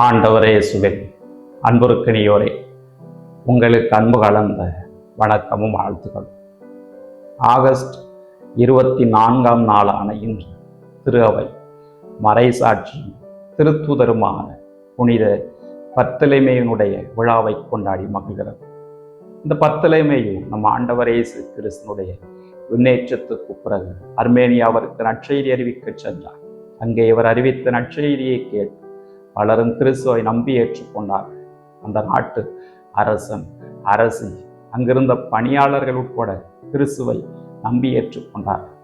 ஆண்டவரே இயேசுவே, அன்புருக்கினியோரே, உங்களுக்கு அன்பு கலந்த வணக்கமும் வாழ்த்துக்களும். ஆகஸ்ட் 24ஆம் நாளான இன்று திரு அவை மறைசாட்சி திருத்துதருமான புனித பர்த்தலமேயுனுடைய விழாவை கொண்டாடி மகிழ்கிறது. இந்த பர்த்தலமேயு நம் ஆண்டவர் இயேசு கிறிஸ்துனுடைய விண்ணேற்றத்துக்கு பிறகு அர்மேனியாவிற்கு நற்செய்தி அறிவிக்க சென்றார். அங்கே இவர் அறிவித்த நற்செய்தியை கேட்டு பலரும் கிறிஸ்துவை நம்பி ஏற்றுக்கொண்டார்கள். அந்த நாட்டு அரசன், அரசி, அங்கிருந்த பணியாளர்கள் உட்பட கிறிஸ்துவை நம்பி ஏற்றுக்கொண்டார்கள்.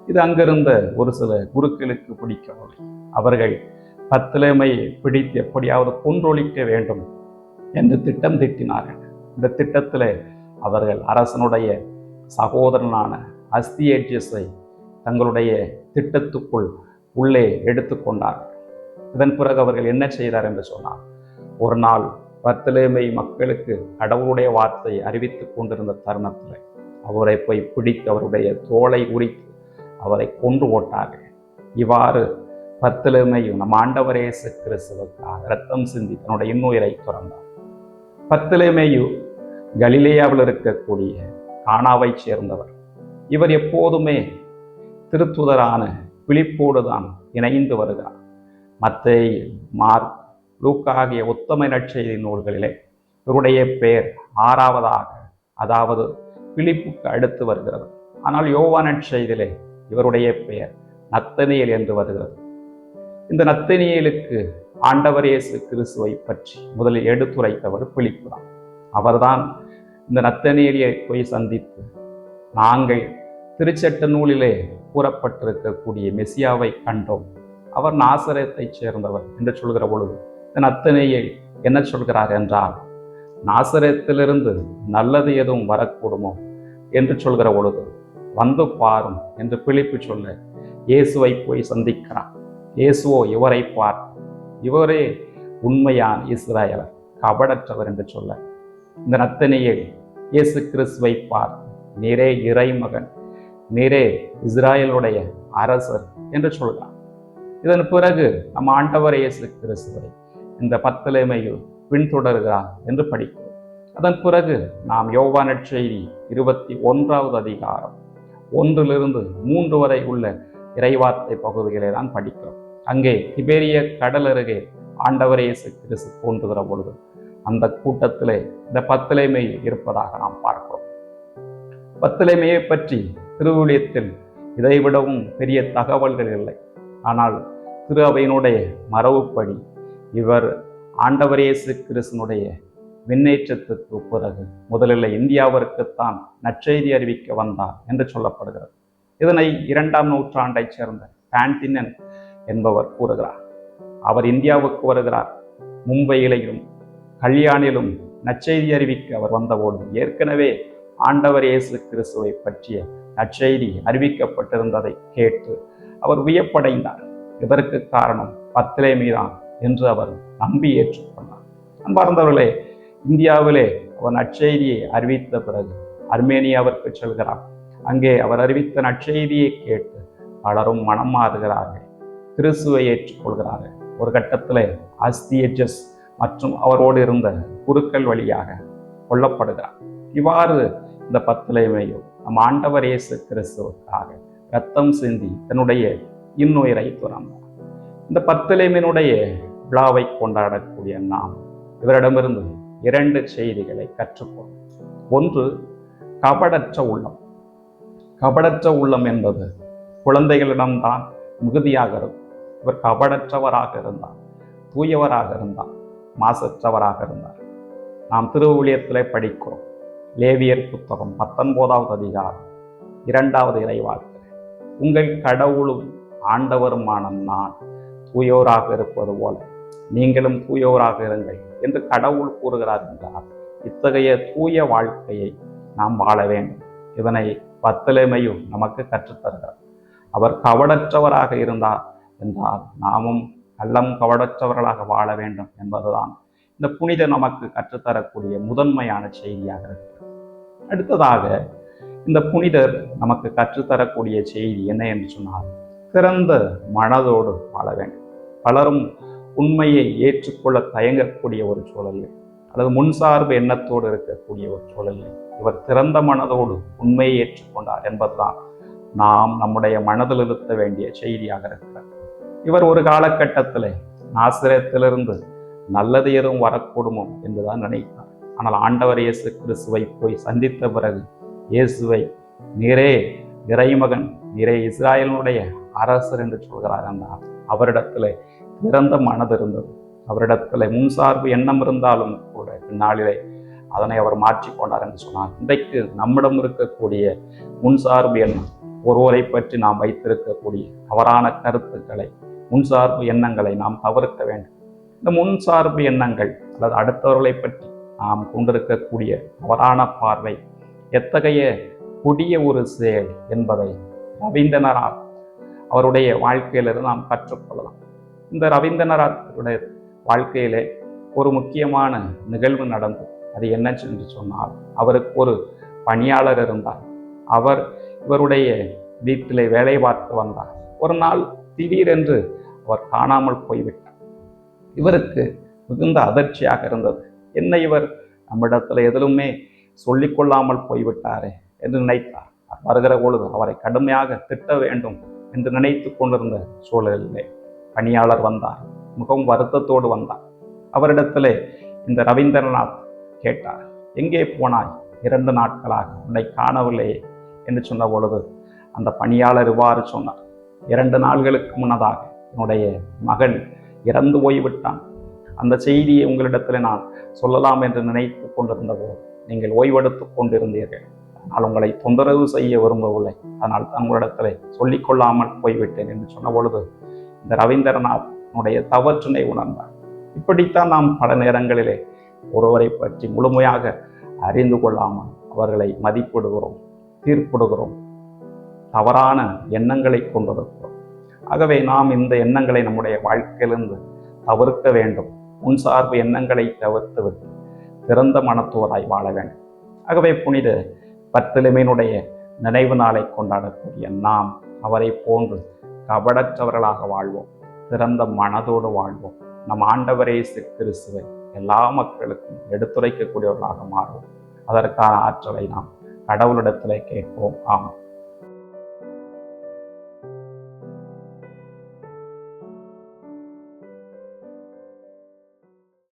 இது அங்கிருந்த ஒரு சில குருக்களுக்கு பிடிக்கவில்லை. அவர்கள் பர்த்தலமேயை பிடித்து எப்படியாவது கொன்றொழிக்க வேண்டும் என்று திட்டம் தீட்டினார்கள். இந்த திட்டத்தில் அவர்கள் அரசனுடைய சகோதரனான அஸ்தியேஜஸை தங்களுடைய திட்டத்துக்குள் உள்ளே எடுத்துக்கொண்டார்கள். இதன் பிறகு அவர்கள் என்ன செய்தார் என்று சொன்னார், ஒரு நாள் பர்த்தலமேய் மக்களுக்கு கடவுளுடைய வார்த்தையை அறிவித்துக் கொண்டிருந்த தருணத்தில் அவரை போய் பிடித்து அவருடைய தோலை உரித்து அவரை கொன்று போட்டார்கள். இவ்வாறு பர்த்தலமேயு நம் ஆண்டவர் இயேசு கிறிஸ்துவுக்காக இரத்தம் சிந்தி தன்னுடைய இன்னுயிரை துறந்தார். பர்த்தலமேயு கலிலேயாவில் இருக்கக்கூடிய கானாவை சேர்ந்தவர். இவர் எப்போதுமே திருத்துதரான பிலிப்போடு தான் இணைந்து வருகிறார். மத்தேயு, மார்க், லூக்கா ஆகிய உத்தம நற்செய்தி நூல்களிலே இவருடைய பெயர் 6ஆவதாக, அதாவது பிலிப்புக்கு அடுத்து வருகிறது. ஆனால் யோவான் நற்செய்தியிலே இவருடைய பெயர் நத்தனியேல் என்று வருகிறது. இந்த நத்தனியேலுக்கு ஆண்டவர் இயேசு கிறிஸ்துவை பற்றி முதலில் எடுத்துரைத்தவர் பிலிப்பு தான். அவர்தான் இந்த நத்தனியேலை போய் சந்தித்து, நாங்கள் திருச்சட்ட நூலிலே கூறப்பட்டிருக்கக்கூடிய மெசியாவை கண்டோம், அவர் நாசரேத்தை சேர்ந்தவர் என்று சொல்கிற பொழுது இந்த நத்தனியேல் என்ன சொல்கிறார் என்றால், நாசரேத்திலிருந்து நல்லது எதுவும் வரக்கூடுமோ என்று சொல்கிற பொழுது வந்து பாரும் என்று பிலிப்பு சொல்ல இயேசுவை போய் சந்திக்கிறார். இயேசுவோ இவரை பார், இவரே உண்மையான இஸ்ராயலர், கபடற்றவர் என்று சொல்ல இந்த நத்தனியேல் இயேசு கிறிஸ்துவை பார், நீரே இறைமகன், நீரே இஸ்ராயலுடைய அரசர் என்று சொல்கிறார். இதன் பிறகு நம் ஆண்டவர் இயேசு கிறிஸ்துவை இந்த பர்த்தலமேயு பின்தொடர்கிறார் என்று படிக்கிறோம். அதன் பிறகு நாம் யோவான் நற்செய்தி 21ஆவது அதிகாரம் 1லிருந்து 3 வரை உள்ள இறைவார்த்தை பகுதிகளை தான் படிக்கிறோம். அங்கே திபேரிய கடல் அருகே ஆண்டவர் இயேசு கிறிஸ்து தோன்றுகிற பொழுது அந்த கூட்டத்திலே இந்த பர்த்தலமேயு இருப்பதாக நாம் பார்க்கிறோம். பர்த்தலமேயை பற்றி திருவிழியத்தில் இதைவிடவும் பெரிய தகவல்கள் இல்லை. ஆனால் திரு அவையினுடைய மரபுப்படி இவர் ஆண்டவர் இயேசு கிறிஸ்துனுடைய விண்ணேற்றத்துக்கு பிறகு முதலில் இந்தியாவிற்குத்தான் நற்செய்தி அறிவிக்க வந்தார் என்று சொல்லப்படுகிறது. இதனை 2ஆம் நூற்றாண்டைச் சேர்ந்த பாண்டினன் என்பவர் கூறுகிறார். அவர் இந்தியாவுக்கு வருகிறார். மும்பையிலும் கல்யாணிலும் நற்செய்தி அறிவிக்க அவர் வந்தபோது ஏற்கனவே ஆண்டவர் இயேசு கிறிஸ்துவை பற்றிய நற்செய்தி அறிவிக்கப்பட்டிருந்ததை கேட்டு அவர் வியப்படைந்தார். இதற்கு காரணம் பர்த்தலமேயு தான் என்று அவர் நம்பி ஏற்றுக்கொண்டார். அன்பார்ந்தவர்களே, இந்தியாவிலே அவர் நற்செய்தியை அறிவித்த பிறகு அர்மேனியாவிற்கு செல்கிறார். அங்கே அவர் அறிவித்த நற்செய்தியை கேட்டு பலரும் மனம் மாறுகிறார்கள், கிறிஸ்துவை ஏற்றுக்கொள்கிறார்கள். ஒரு கட்டத்தில் அஸ்தியேஜஸ் மற்றும் அவரோடு இருந்த குருக்கள் வழியாக கொல்லப்படுகிறார். இவ்வாறு இந்த பர்த்தலமேயு நம் ஆண்டவர் இயேசு கிறிஸ்துவுக்காக இரத்தம் சிந்தி தன்னுடைய இன்னுயிரை துறந்தார். இந்த பர்த்தலமேயுனுடைய விழாவை கொண்டாடக்கூடிய நாம் இவரிடமிருந்து 2 செய்திகளை கற்றுக்கொள்ளும். ஒன்று, கபடற்ற உள்ளம். கபடற்ற உள்ளம் என்பது குழந்தைகளிடம்தான் மிகுதியாக இருக்கும். இவர் கபடற்றவராக இருந்தார், தூயவராக இருந்தார், மாசற்றவராக இருந்தார். நாம் திருவிழியத்திலே படிக்கிறோம். லேவியர் புத்தகம் 19ஆவது அதிகாரம் 2வது இறைவார்த்தை, உங்கள் கடவுளும் ஆண்டவருமான நான் தூயோராக இருப்பது போல நீங்களும் தூயோராக இருங்கள் என்று கடவுள் கூறுகிறார் என்றால் இத்தகைய தூய வாழ்க்கையை நாம் வாழ வேண்டும். இதனை பர்த்தலமேயு நமக்கு கற்றுத்தருகிறார். அவர் கபடற்றவராக இருந்தார் என்றால் நாமும் கள்ளம் கபடற்றவர்களாக வாழ வேண்டும் என்பதுதான் இந்த புனித நமக்கு கற்றுத்தரக்கூடிய முதன்மையான செய்தியாக இருக்கிறது. அடுத்ததாக இந்த புனிதர் நமக்கு கற்றுத்தரக்கூடிய செய்தி என்ன என்று சொன்னால், திறந்த மனதோடு வாழ வேண்டும். பலரும் உண்மையை ஏற்றுக்கொள்ள தயங்கக்கூடிய ஒரு சூழலில் அல்லது முன்சார்பு எண்ணத்தோடு இருக்கக்கூடிய ஒரு சூழலில் இவர் திறந்த மனதோடு உண்மையை ஏற்றுக்கொண்டார் என்பதுதான் நாம் நம்முடைய மனதில் இருத்த வேண்டிய செய்தியாக இருக்கிறார். இவர் ஒரு காலகட்டத்தில் நாசரேத்திலிருந்து நல்லது எதுவும் வரக்கூடுமோ என்றுதான் நினைத்தார். ஆனால் ஆண்டவர் இயேசு கிறிஸ்துவை போய் சந்தித்த பிறகு இயேசுவை நீரே இறைமகன், நீரே இஸ்ராயலுடைய அரசர் என்று சொல்கிறார் என்றார். அவரிடத்துல திறந்த மனது இருந்தது. அவரிடத்துல முன்சார்பு எண்ணம் இருந்தாலும் கூட பின்னாளிலே அதனை அவர் மாற்றிக்கொண்டார் என்று சொன்னார். இன்றைக்கு நம்மிடம் இருக்கக்கூடிய முன்சார்பு எண்ணம், ஒருவரை பற்றி நாம் வைத்திருக்கக்கூடிய தவறான கருத்துக்களை, முன்சார்பு எண்ணங்களை நாம் தவிர்க்க வேண்டும். இந்த முன்சார்பு எண்ணங்கள் அல்லது அடுத்தவர்களை பற்றி நாம் கொண்டிருக்கக்கூடிய தவறான பார்வை எத்தகைய கொடிய ஒரு செயல் என்பதை ரவீந்திரநாத் அவருடைய வாழ்க்கையிலிருந்து நாம் கற்றுக்கொள்ளலாம். இந்த ரவீந்திரநாத்துடைய வாழ்க்கையிலே ஒரு முக்கியமான நிகழ்வு நடந்தது. அது என்ன என்று சொன்னால், அவருக்கு ஒரு பணியாளர் இருந்தார். அவர் இவருடைய வீட்டிலே வேலை பார்த்து வந்தார். ஒரு நாள் திடீரென்று அவர் காணாமல் போய்விட்டார். இவருக்கு மிகுந்த அதிர்ச்சியாக இருந்தது. என்ன இவர் நம்மிடத்துல எதிலுமே சொல்லிக்கொள்ளாமல் போய்விட்டாரே என்று நினைத்தார். வருகிற பொழுது அவரை கடுமையாக திட்ட வேண்டும் என்று நினைத்து கொண்டிருந்த சூழலிலே பணியாளர் வந்தார். மிகவும் வருத்தத்தோடு வந்தார். அவரிடத்திலே இந்த ரவீந்திரநாத் கேட்டார், எங்கே போனாய்? 2 நாட்களாக உன்னை காணவில்லையே என்று சொன்ன பொழுது அந்த பணியாளர் இவ்வாறு சொன்னார், 2 நாட்களுக்கு முன்னதாக என்னுடைய மகன் இறந்து போய்விட்டான். அந்த செய்தியை உங்களிடத்தில் நான் சொல்லலாம் என்று நினைத்து கொண்டிருந்த போது நீங்கள் ஓய்வெடுத்து கொண்டிருந்தீர்கள். ஆனால் உங்களை தொந்தரவு செய்ய விரும்பவில்லை, அதனால் தங்களிடத்தில் சொல்லிக்கொள்ளாமல் போய்விட்டேன் என்று சொன்ன பொழுது இந்த ரவீந்திரநாத் தவற்றினை உணர்ந்தார். இப்படித்தான் நாம் பல நேரங்களிலே ஒருவரை பற்றி முழுமையாக அறிந்து கொள்ளாமல் அவர்களை மதிப்பிடுகிறோம், தீர்ப்பிடுகிறோம், தவறான எண்ணங்களை கொண்டிருக்கிறோம். ஆகவே நாம் இந்த எண்ணங்களை நம்முடைய வாழ்க்கையிலிருந்து தவிர்க்க வேண்டும். முன்சார்பு எண்ணங்களை தவிர்த்துவிட்டு திறந்த மனத்தோராய் வாழ வேண்டும். ஆகவே புனித பர்த்தலமேயுடைய நினைவு நாளை கொண்டாடக்கூடிய நாம் அவரை போன்று கபடற்றவர்களாக வாழ்வோம், திறந்த மனதோடு வாழ்வோம். நம் ஆண்டவர் இயேசு கிறிஸ்துவை எல்லா மக்களுக்கும் எடுத்துரைக்கக்கூடியவர்களாக மாறுவோம். அதற்கான ஆற்றலை நாம் கடவுளிடத்திலே கேட்போம். ஆமாம்.